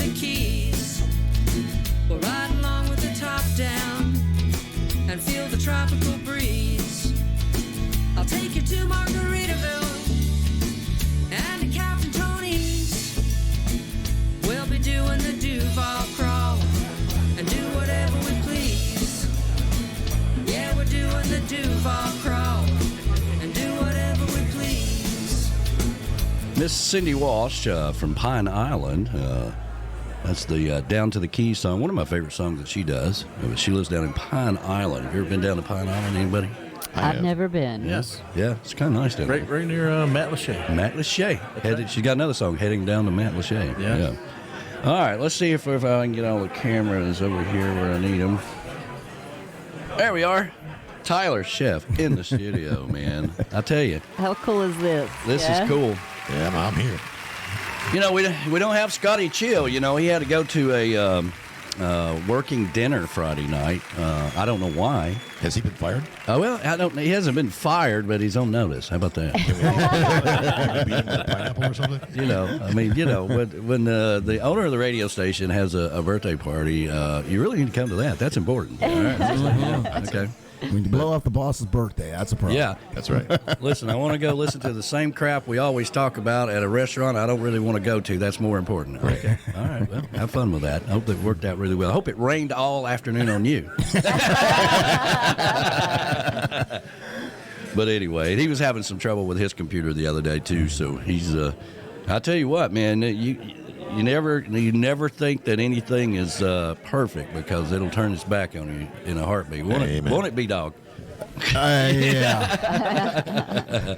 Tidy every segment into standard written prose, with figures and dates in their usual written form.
the Keys. We'll ride along with the top down and feel the tropical breeze. I'll take you to Margaritaville and to Captain Tony's. We'll be doing the Duval crawl and do whatever we please. Yeah, we're doing the Duval crawl and do whatever we please. Miss Cindy Walsh from Pine Island. That's the Down to the Keys song. One of my favorite songs that she does. She lives down in Pine Island. Have you ever been down to Pine Island, anybody? I've never been. Yes. Yeah, it's kind of nice down there. Right near Matt Lachey. Matt Lachey. She's got another song, Heading Down to Matt Lachey. Yeah. All right, let's see if I can get all the cameras over here where I need them. There we are. Tyler Sheff in the studio, man. I tell you. How cool is this? This is cool. Yeah, I'm here. You know, we don't have Scotty Chill. You know, he had to go to a working dinner Friday night. I don't know why. Has he been fired? Well, I don't. He hasn't been fired, but he's on notice. How about that? Beat him with a pineapple or something? You know, I mean, you know, when the owner of the radio station has a birthday party, you really need to come to that. That's important. All right. Okay. When you blow off the boss's birthday, that's a problem. Yeah, that's right. Listen, I want to go listen to the same crap we always talk about at a restaurant I don't really want to go to. That's more important. Okay. All right. Well, have fun with that. I hope it worked out really well. I hope it rained all afternoon on you. But anyway, he was having some trouble with his computer the other day too. So he's. I tell you what, man. You never think that anything is perfect because it'll turn its back on you in a heartbeat. Won't it be, dog? Yeah.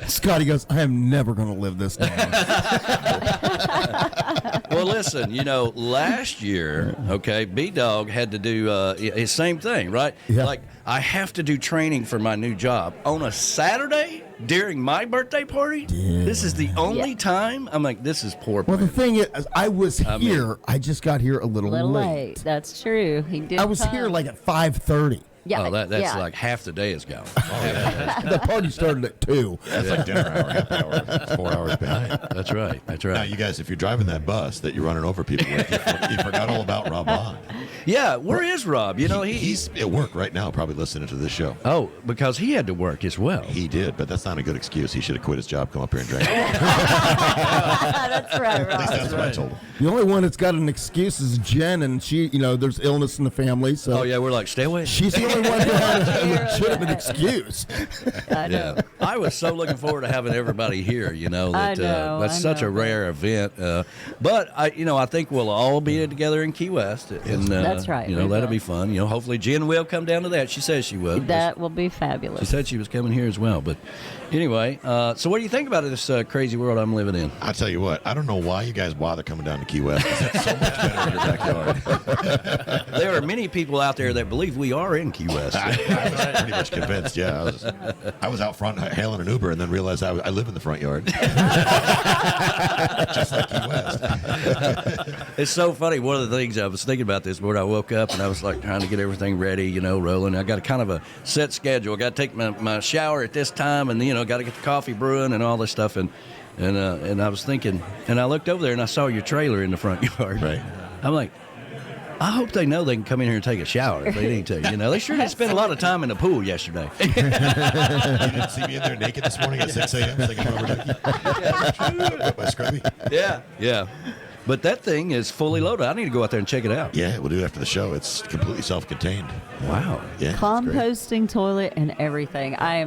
Scotty goes, I am never going to live this down. Well, listen, you know, last year, okay, B-Dog had to do his same thing, right? Yeah. Like, I have to do training for my new job on a Saturday during my birthday party? Yeah. This is the only time? I'm like, this is poor. Well, the thing is, I was here. I just got here a little late. That's true. He did. I was here like at 5:30. Yeah. Oh, that's like half the day is gone. The party started at 2. That's like dinner hour, happy hour. It's 4 hours behind. That's right. That's right. Now, you guys, if you're driving that bus that you're running over people with, you forgot all about Rob Bond. Yeah, where is Rob? You know, he's at work right now, probably listening to this show. Oh, because he had to work as well. He did, but that's not a good excuse. He should have quit his job, come up here and drank. That's right, Rob. At least that's what I told him. The only one that's got an excuse is Jen, and she, you know, there's illness in the family. So oh, yeah, we're like, stay away. She's the only one who had a legitimate excuse. I know. Yeah, I was so looking forward to having everybody here. You know, that that's such a rare event. But I think we'll all be together in Key West, and that's right. You know, that'll be fun. You know, hopefully Jen will come down to that. She says she would. That will be fabulous. She said she was coming here as well. But anyway, so what do you think about this crazy world I'm living in? I'll tell you what. I don't know why you guys bother coming down to Key West. It's so much better in your backyard. There are many people out there that believe we are in Key West. I was pretty much convinced. Yeah, I was out front hailing an Uber and then realized I live in the front yard, just like Key West. It's so funny. One of the things I was thinking about this morning, I woke up and I was like trying to get everything ready, you know, rolling. I got a kind of a set schedule. I got to take my shower at this time, and you know, got to get the coffee brewing and all this stuff. And I was thinking, and I looked over there and I saw your trailer in the front yard. Right. I'm like, I hope they know they can come in here and take a shower if they need to. You know, they sure did spend a lot of time in the pool yesterday. You didn't see me in there naked this morning at 6 a.m. thinking about my scrubby. Yeah. But that thing is fully loaded. I need to go out there and check it out. Yeah, we'll do it after the show. It's completely self-contained. Wow. Yeah. Composting toilet and everything. I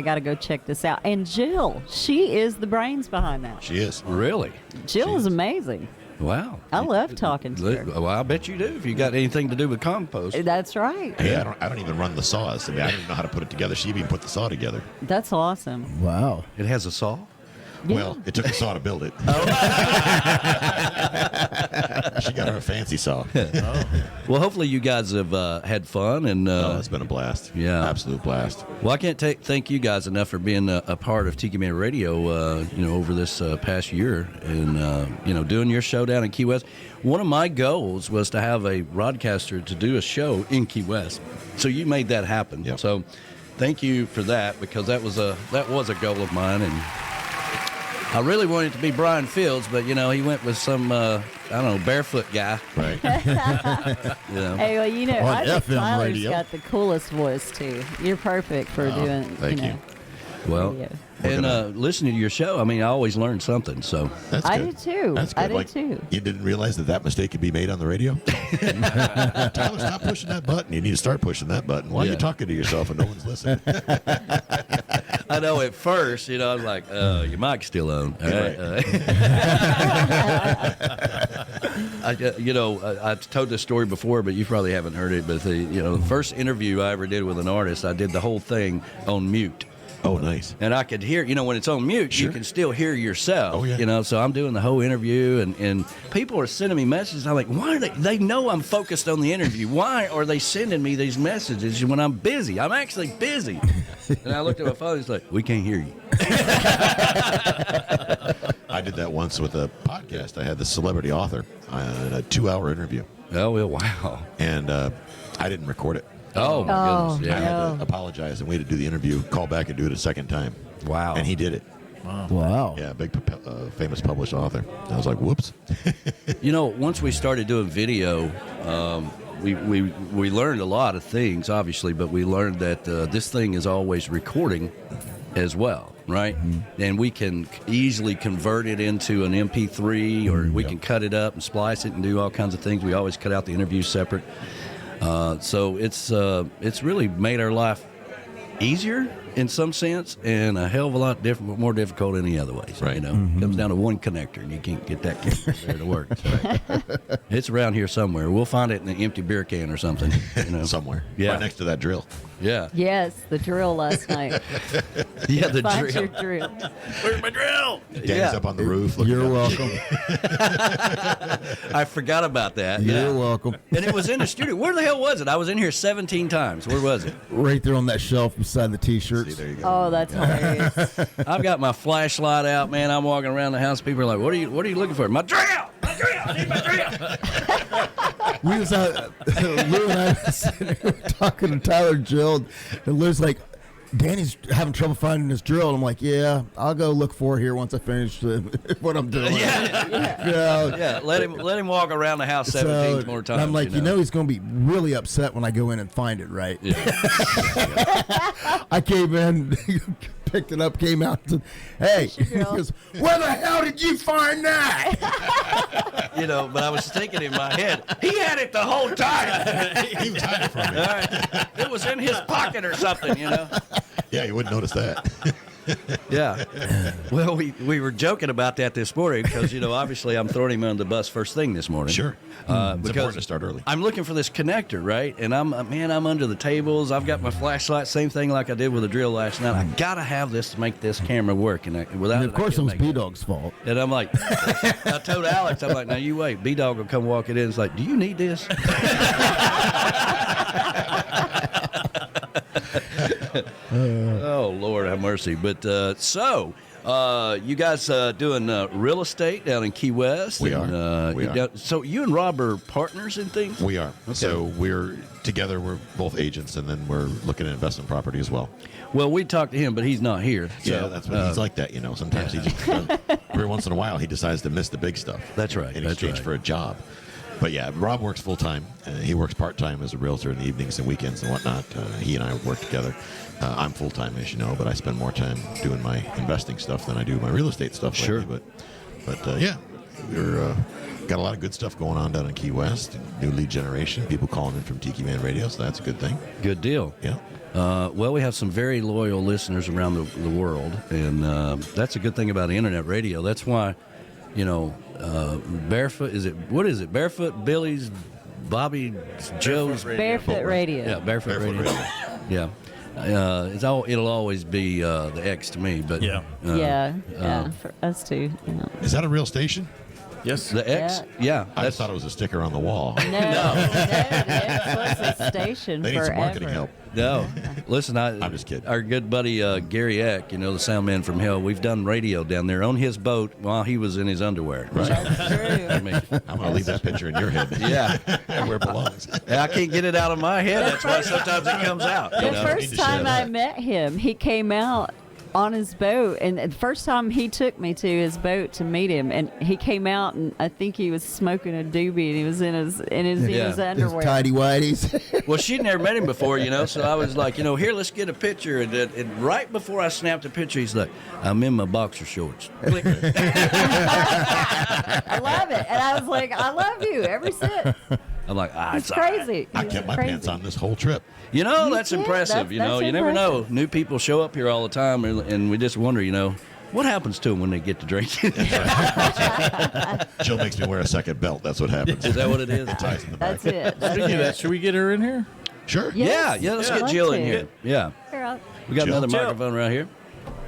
got to go check this out. And Jill, she is the brains behind that. She is. Really? Jill is amazing. Wow. I love talking to her. Well, I bet you do if you got anything to do with compost. That's right. Hey, I don't even run the saws. I mean, I don't even know how to put it together. She even put the saw together. That's awesome. Wow. It has a saw? Yeah. Well, it took a saw to build it. She got her a fancy saw. Well, hopefully you guys have had fun. And it's been a blast. Yeah. Absolute blast. Well, I can't thank you guys enough for being a part of Tiki Man Radio, over this past year and, doing your show down in Key West. One of my goals was to have a broadcaster to do a show in Key West. So you made that happen. Yep. So thank you for that, because that was a goal of mine. And I really wanted it to be Brian Fields, but he went with some I don't know, barefoot guy. Right. Hey, well, On I think FM Tyler's radio. got the coolest voice too. You're perfect for doing. thank you. Well, radio. and listening to your show, I always learn something. So That's I good. do too. That's good. I do Like, too. You didn't realize that mistake could be made on the radio? Tyler, stop pushing that button. You need to start pushing that button. Why are Yeah. you talking to yourself and no one's listening? I know at first, I was like, your mic's still on. All right. I told this story before, but you probably haven't heard it. But the first interview I ever did with an artist, I did the whole thing on mute. Oh, nice. And I could hear, when it's on mute, Sure. you can still hear yourself. Oh, yeah. So I'm doing the whole interview, and people are sending me messages. I'm like, why are they know I'm focused on the interview. Why are they sending me these messages when I'm busy? I'm actually busy. And I looked at my phone, it's like, we can't hear you. I did that once with a podcast. I had the celebrity author in a 2-hour interview, Oh, well, wow. and I didn't record it. Oh, my Oh, goodness. I Yeah. had No. to apologize and wait to do the interview, call back and do it a second time. Wow. And he did it. Wow. Yeah, big famous published author. I was like, whoops. Once we started doing video, we learned a lot of things, obviously, but we learned that this thing is always recording as well, right? And we can easily convert it into an MP3, or we can cut it up and splice it and do all kinds of things. We always cut out the interviews separate. So it's really made our life easier in some sense, and a hell of a lot more difficult in the other ways. Right. It comes down to one connector, and you can't get that connector there to work. So it's around here somewhere. We'll find it in an empty beer can or something. Somewhere. Yeah. Right next to that drill. Yeah. Yes, the drill last night. Yeah. The Find drill. your drill. Where's my drill? Danny's up on the roof. looking You're down. welcome. I forgot about that. You're Yeah. welcome. And it was in the studio. Where the hell was it? I was in here 17 times. Where was it? Right there on that shelf beside the See, T-shirts. there you go. Oh, that's hilarious. I've got my flashlight out, man. I'm walking around the house. People are like, "What are you looking for?" My drill. My drill. I need my drill. We was out, Lou and I was sitting there talking to Tyler and Jill, and Lou's like, Danny's having trouble finding his drill. And I'm like, yeah, I'll go look for it here once I finish what I'm doing. Yeah. Let him walk around the house 17 more times. I'm like, he's going to be really upset when I go in and find it, right? Yeah. I came in, picked it up, came out, and said, hey, he goes, where the hell did you find that? But I was thinking in my head, he had it the whole time. He was hiding from me. All right. It was in his pocket or something, Yeah, you wouldn't notice that. Yeah. Well, we were joking about that this morning because, obviously I'm throwing him on the bus first thing this morning. Sure. It's important to start early. I'm looking for this connector, right? And I'm under the tables. I've got my flashlight, same thing like I did with the drill last night. I got to have this to make this camera work. And without And of it, course, I it was can't make B-Dog's fault. And I'm like, I told Alex, I'm like, now you wait. B-Dog will come walk it in. It's like, do you need this? Oh, Lord have mercy. But you guys doing real estate down in Key West? We are. So you and Rob are partners in things? We are. So we're together. We're both agents, and then we're looking at investment property as well. Well, we talked to him, but he's not here. Yeah, So, that's what he's like that. Sometimes he just every once in a while he decides to miss the big stuff. That's right, In that's exchange right. for a job. But yeah, Rob works full time. He works part time as a realtor in the evenings and weekends and whatnot. He and I work together. I'm full time, as you know, but I spend more time doing my investing stuff than I do my real estate stuff. Sure. Lately. But yeah, we're got a lot of good stuff going on down in Key West. New lead generation, people calling in from Tiki Man Radio, so that's a good thing. Good deal. Yeah. Well, we have some very loyal listeners around the world, and that's a good thing about internet radio. That's why, Barefoot, what is it? Barefoot, Billy's, Bobby, Joe's. Barefoot Radio. Yeah, Barefoot Radio. Yeah. It'll always be the X to me, but Yeah, for us too. Is that a real station? Yes. the X, yeah, I just thought it was a sticker on the wall. No, the X was a station They need some forever. marketing help. no. Listen, I'm just kidding. Our good buddy Gary Eck, the sound man from hell. We've done radio down there on his boat while he was in his underwear. Right. That's true. I mean, I'm going to leave that picture in your head. yeah, Where it belongs. I can't get it out of my head. That's why sometimes it comes out. The need to first share time that. I met him, he came out on his boat, and the first time he took me to his boat to meet him, and he came out, and I think he was smoking a doobie, and he was in his His underwear. tidy whities. Well, she'd never met him before, so I was like, here, let's get a picture. And right before I snapped the picture, he's like, I'm in my boxer shorts. Click. I love it, and I was like, I love you ever since. I'm like, It's it's all right. crazy. I He's kept my crazy. pants on this whole trip. That's did. impressive. That's You never know. impressive. New people show up here all the time, and we just wonder, what happens to them when they get to drinking? Jill makes me wear a second belt. That's what happens. Is that what it is? It ties in the back. That's it. That's Speaking of that, it. should we get her in here? Sure. Yes. Yeah, let's I'd get like Jill in to. here. Yeah. Here, We got Jill? another Jill. microphone right here.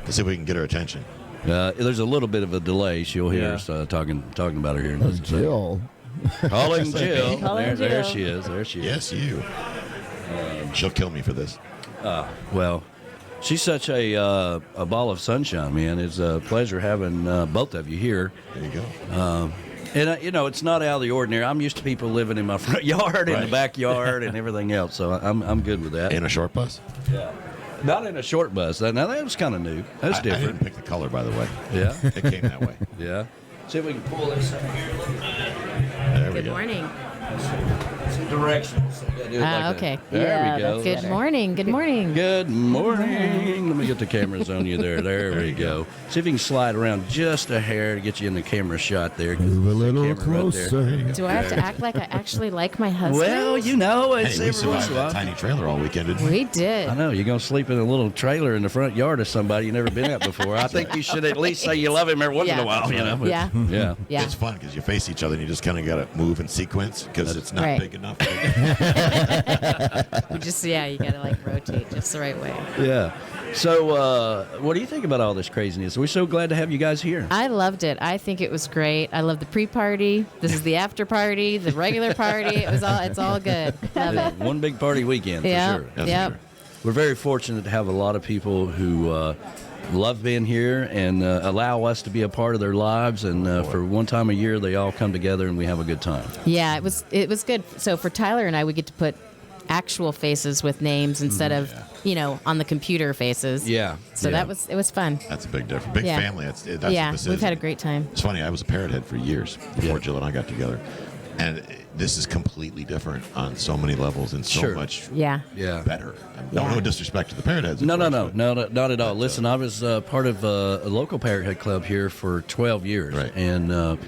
Let's see if we can get her attention. There's a little bit of a delay. She'll hear Yeah. us talking about her here in just a second. Jill. Calling Jill. Calling There Jill. she is. There she is. Yes, you. She'll kill me for this. Well, she's such a ball of sunshine, man. It's a pleasure having both of you here. There you go. And it's not out of the ordinary. I'm used to people living in my front yard, in the Right. backyard, and everything else. So I'm good with that. In a short bus? Not in a short bus. Now that was kind of new. That's I different. didn't pick the color, by the way. Yeah, It came that way. yeah. See if we can pull this up here. There we Good go. morning. Some directions. So you gotta do it like that. Okay. There Yeah, we go. that's Good morning. Good morning. Good morning. Let me get the cameras on you there. There we go. See if you can slide around just a hair to get you in the camera shot there. Move a little Camera right there. closer. Do I have to act like I actually like my husband? Well, it's Hey, we every once survived in a that while. tiny trailer all weekend, didn't we? We did. I know you're gonna sleep in a little trailer in the front yard of somebody you've never been at before. I think you should at least say you love him every once in a Yeah. while. But- Yeah. yeah. Yeah. It's fun because you face each other and you just kind of got to move in sequence because it's not Right. big enough. You just, you gotta like rotate just the right way. Yeah. So, what do you think about all this craziness? We're so glad to have you guys here. I loved it. I think it was great. I love the pre-party. This is the after party, the regular party. It's all good. Love it. One big party weekend for Yeah. sure. That's Yep. true. We're very fortunate to have a lot of people who love being here and allow us to be a part of their lives. And for one time a year, they all come together and we have a good time. Yeah, it was good. So for Tyler and I, we get to put actual faces with names instead of on the computer faces. Yeah. So yeah. it was fun. That's a big difference. Big Yeah. family. That's Yeah, what this is. we've had a great time. It's funny. I was a parrot head for years before Yeah. Jill and I got together, and this is completely different on so many levels and so Sure. much Yeah. Yeah. better. Yeah. No disrespect to the parrot heads. of No, course, not at all. But, Listen, I was part of a local parrothead club here for 12 years. Right. And,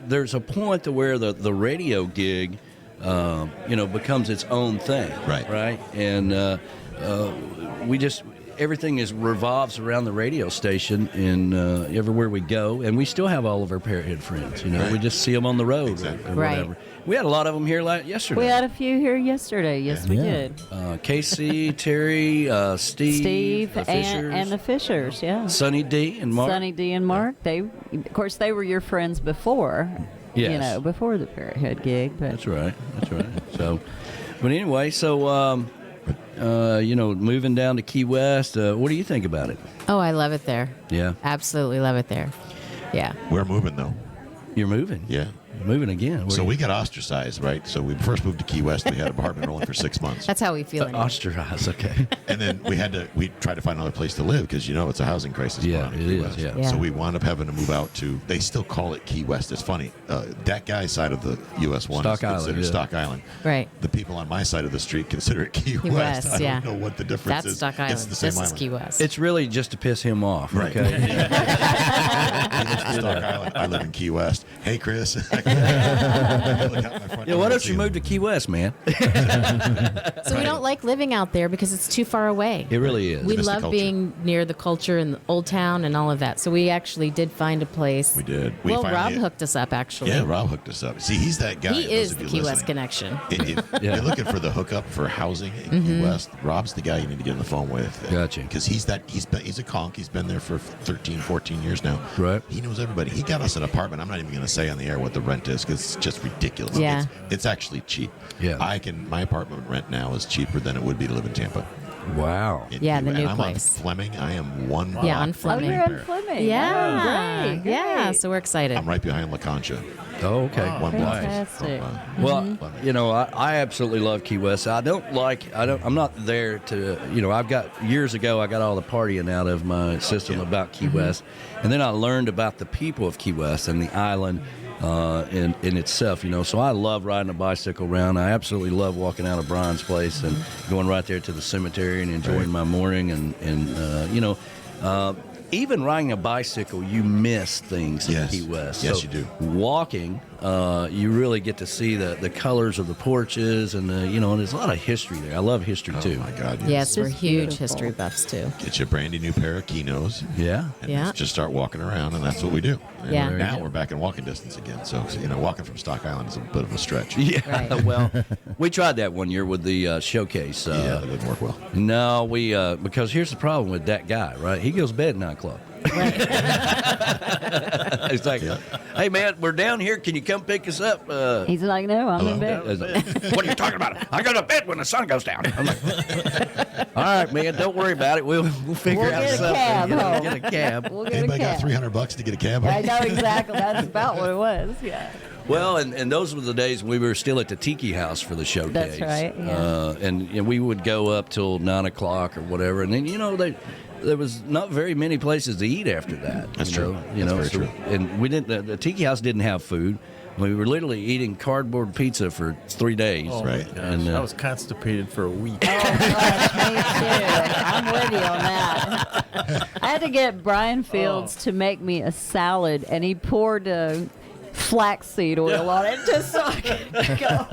there's a point to where the radio gig, becomes its own thing. Right. Right. And everything revolves around the radio station and everywhere we go. And we still have all of our parrothead friends. Right. We just see them on the road Exactly. or Right. whatever. We had a lot of them here yesterday. We had a few here yesterday. Yes, we Yeah. did. Casey, Terry, Steve, the Fishers, and the Fishers, yeah. Sunny D, and Mark. Sonny D and Mark. They, of course, they were your friends before. Yes. Before the Parrothead gig. But That's right. So, but anyway, moving down to Key West, what do you think about it? Oh, I love it there. Yeah, Absolutely love it there. Yeah. We're moving though. you're moving. Yeah. Moving again. So we got ostracized, right? So we first moved to Key West. We had an apartment rolling for 6 months. That's how we feel. anyway. ostracized. Okay. And then we tried to find another place to live because it's a housing crisis. Yeah, going on in it Key is, West. yeah. Yeah. So we wound up having to move out to. They still call it Key West. It's funny. That guy's side of the U.S. one Stock is Island, considered yeah. Stock Island. Right. The people on my side of the street consider it Key Key West. West, I yeah. don't know what the difference That's is. Stock Island. It's the same This is island. Key West. It's really just to piss him off. Right. Okay. He lives in Stock Island. I live in Key West. Hey, Chris. Yeah. Why don't you move to Key West, man? So we don't like living out there because it's too far away. It really is. We miss the love culture. being near the culture and the Old Town and all of that. So we actually did find a place. We did. Rob finally- hooked us up, actually. Yeah, Rob hooked us up. See, he's that guy. He those is of the you Key West listening. connection. If Yeah. you're looking for the hookup for housing in Mm-hmm. Key West, Rob's the guy you need to get on the phone with. Gotcha. Because he's a conch. He's been there for 13, 14 years now. Right. He knows everybody. He got us an apartment. I'm not even going to say on the air what the rent is because it's just ridiculous. Yeah. It's actually cheap. Yeah. My apartment rent now is cheaper than it would be to live in Tampa. Wow. Yeah, the new I'm place. on Fleming. I am one block. Yeah, on from Oh, Fleming. you're in Fleming. Yeah. Oh, great, Yeah. great. So we're excited. I'm right behind La Concha. Oh, okay. One block Fantastic. from, Well, you know, I absolutely love Key West. I'm not there to, you know, years ago, I got all the partying out of my system about Key West. And then I learned about the people of Key West and the island in itself, you know. So I love riding a bicycle around. I absolutely love walking out of Brian's place and going right there to the cemetery and enjoying my morning. And you know, even riding a bicycle, you miss things Yes. in Key West. Yes, So you do. Walking, you really get to see the colors of the porches, and you know, and there's a lot of history there. I love history too. Oh my God! Yes, we're Just huge beautiful. history buffs too. Get you a brandy new pair of Kinos. Yeah. And Yeah. just start walking around, and that's what we do. And Yeah. now we're back in walking distance again. So you know, walking from Stock Island is a bit of a stretch. Yeah. Right. Well, we tried that one year with the showcase. Yeah, that didn't work well. No, we because here's the problem with that guy, right? He goes to bed at 9 o'clock. It's like, hey man, we're down here. Can you come pick us up? He's like, no, I'm in bed. What are you talking about? I go to bed when the sun goes down. I'm like, all right, man, don't worry about it. We'll figure We'll out get a something. cab You know, home. get a cab. We'll get Anybody a got cab. $300 to get a cab? I know exactly. That's about what it was. Yeah. Well, and those were the days we were still at the Tiki House for the showcase. That's right, yeah. And we would go up till 9 o'clock or whatever, and then you know there was not very many places to eat after that. That's you true. know, You That's know, very true. And we didn't. The Tiki House didn't have food. We were literally eating cardboard pizza for 3 days. Oh Right. my gosh, And, I was constipated for a week. Oh, gosh, me too. I'm with you on that. I had to get Brian Fields to make me a salad, and he poured flaxseed oil on it just so I could go.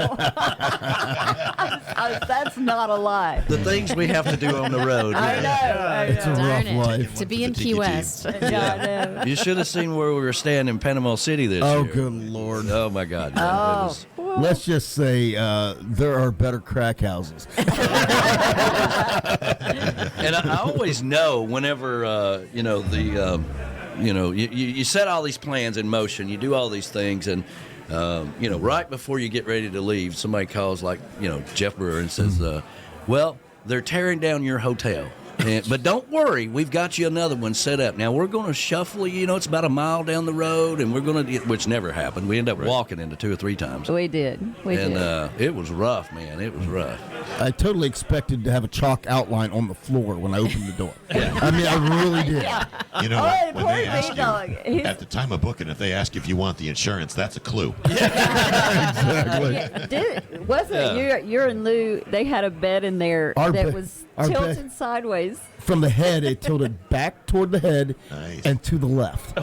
That's not a lie. The things we have to do on the road. I know. I It's a know. rough Darn it. life. To be in the Key Tiki West. Yeah, I know. You should have seen where we were staying in Panama City this Oh, year. good Lord. Oh my God. Yeah, it was- Let's just say there are better crack houses. And I always know whenever you know you set all these plans in motion, you do all these things, and you know, right before you get ready to leave, somebody calls, like, you know, Jeff Brewer, and says, well, they're tearing down your hotel. But don't worry, we've got you another one set up. Now, we're going to shuffle you. You know, it's about a mile down the road, and we're going to, which never happened. We ended up walking into 2 or 3 times. We did. We And did. it was rough, man. It was rough. I totally expected to have a chalk outline on the floor when I opened the door. I mean, I really did. You know, Oh, when poor they ask B-Dog. you He's- at the time of booking, if they ask if you want the insurance, that's a clue. Exactly. Wasn't it you and Lou? They had a bed in there Our that bed- was our bed- tilted sideways. From the head, it tilted back toward the head Nice. and to the left.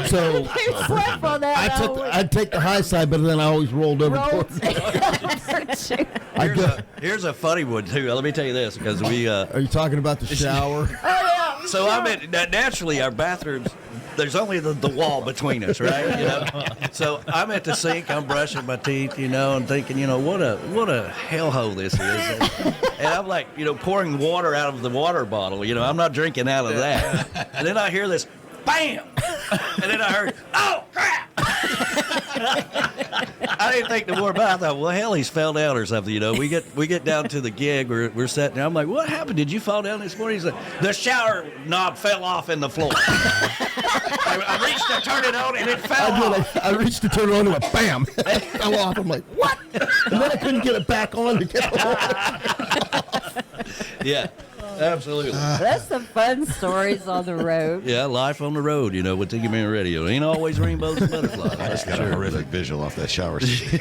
So You slept on that. I'd take the high side, but then I always rolled over rolled. towards I Here's a funny one too. Let me tell you this, because we Are you talking about the shower? so I'm at naturally our bathrooms. There's only the wall between us, right? You know. So I'm at the sink. I'm brushing my teeth, you know, and thinking, you know, what a hellhole this is. And I'm like, you know, pouring water out of the water bottle. You know, I'm not drinking out of that. And then I hear this, bam, and then I heard, oh crap. I didn't think no more about it. I thought, well, hell, he's fell down or something. You know, we get down to the gig. We're sitting there. I'm like, what happened? Did you fall down this morning? He's like, the shower knob fell off in the floor. I reached to turn it on and it fell off. I reached to turn it on and it went bam. It fell off. I'm like, what? And then I couldn't get it back on to get it off. Yeah, absolutely. That's some fun stories on the road. Yeah, life on the road, you know, with Tiki Man Radio. Ain't always rainbows and butterflies. I That's just for got a sure. horrific visual off that shower scene.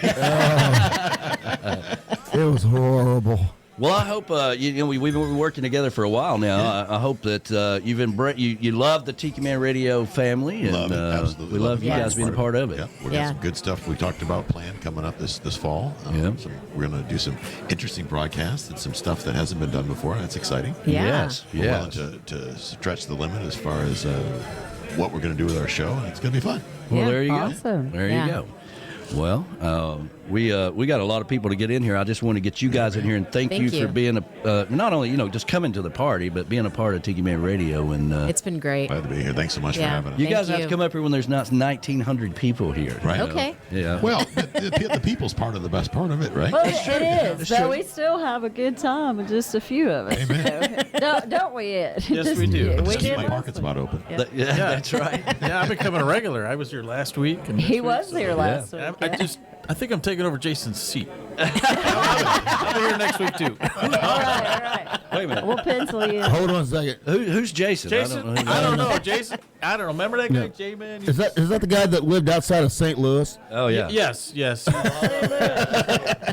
It was horrible. Well, I hope you know we've been working together for a while now. Yeah. I hope that you love the Tiki Man Radio family, and Love it. Absolutely we love you it. guys being a part of it. Yeah, we're Yeah. got some good stuff we talked about planned coming up this fall. Yeah. We're going to do some interesting broadcasts and some stuff that hasn't been done before. That's exciting. Yeah. Yes, We're yes. willing to stretch the limit as far as what we're going to do with our show, and it's going to be fun. Well, Yeah, there you awesome. go. There Yeah. you go. Well, we got a lot of people to get in here. I just want to get you guys in here and thank you for being not only just coming to the party, but being a part of Tiki Man Radio. And it's been great. Glad to be here. Thanks so much for having us. You guys have to come up here when there's not 1,900 people here. Right. Okay. Yeah. Well, the people's part of the best part of it, right? Well, it is, but we still have a good time with just a few of us. Amen. So, don't we, Ed? Yes, we do. We Just keep did my last market spot open. Yeah, that's right. Yeah, I'm becoming a regular. I was here last week. And He was here last week. I think I'm taking over Jason's seat. I'll be here next week too. All right. Wait a minute. We'll pencil you in. Hold on a second. Who's Jason? Jason, I don't know. Jason, I don't know. Remember that guy, J-Man? Is that the guy that lived outside of St. Louis? Oh yeah. Yes.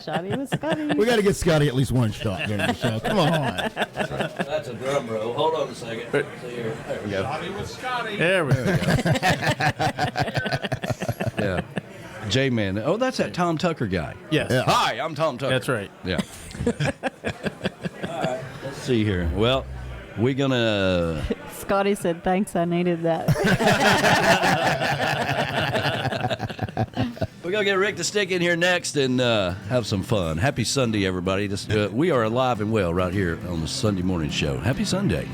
Shotty with Scotty. We got to get Scotty at least one shot during the show. Come on. That's a drum roll. Hold on a second. See here. There we go. There we go. Yeah. J-Man. Oh, that's that Tom Tucker guy. Yes. Yeah. Hi, I'm Tom Tucker. That's right. Yeah. All right. Let's see here. Well, we're gonna. Scotty said, "Thanks, I needed that." We're gonna get Rick the Stick in here next and have some fun. Happy Sunday, everybody. We are alive and well right here on the Sunday morning show. Happy Sunday.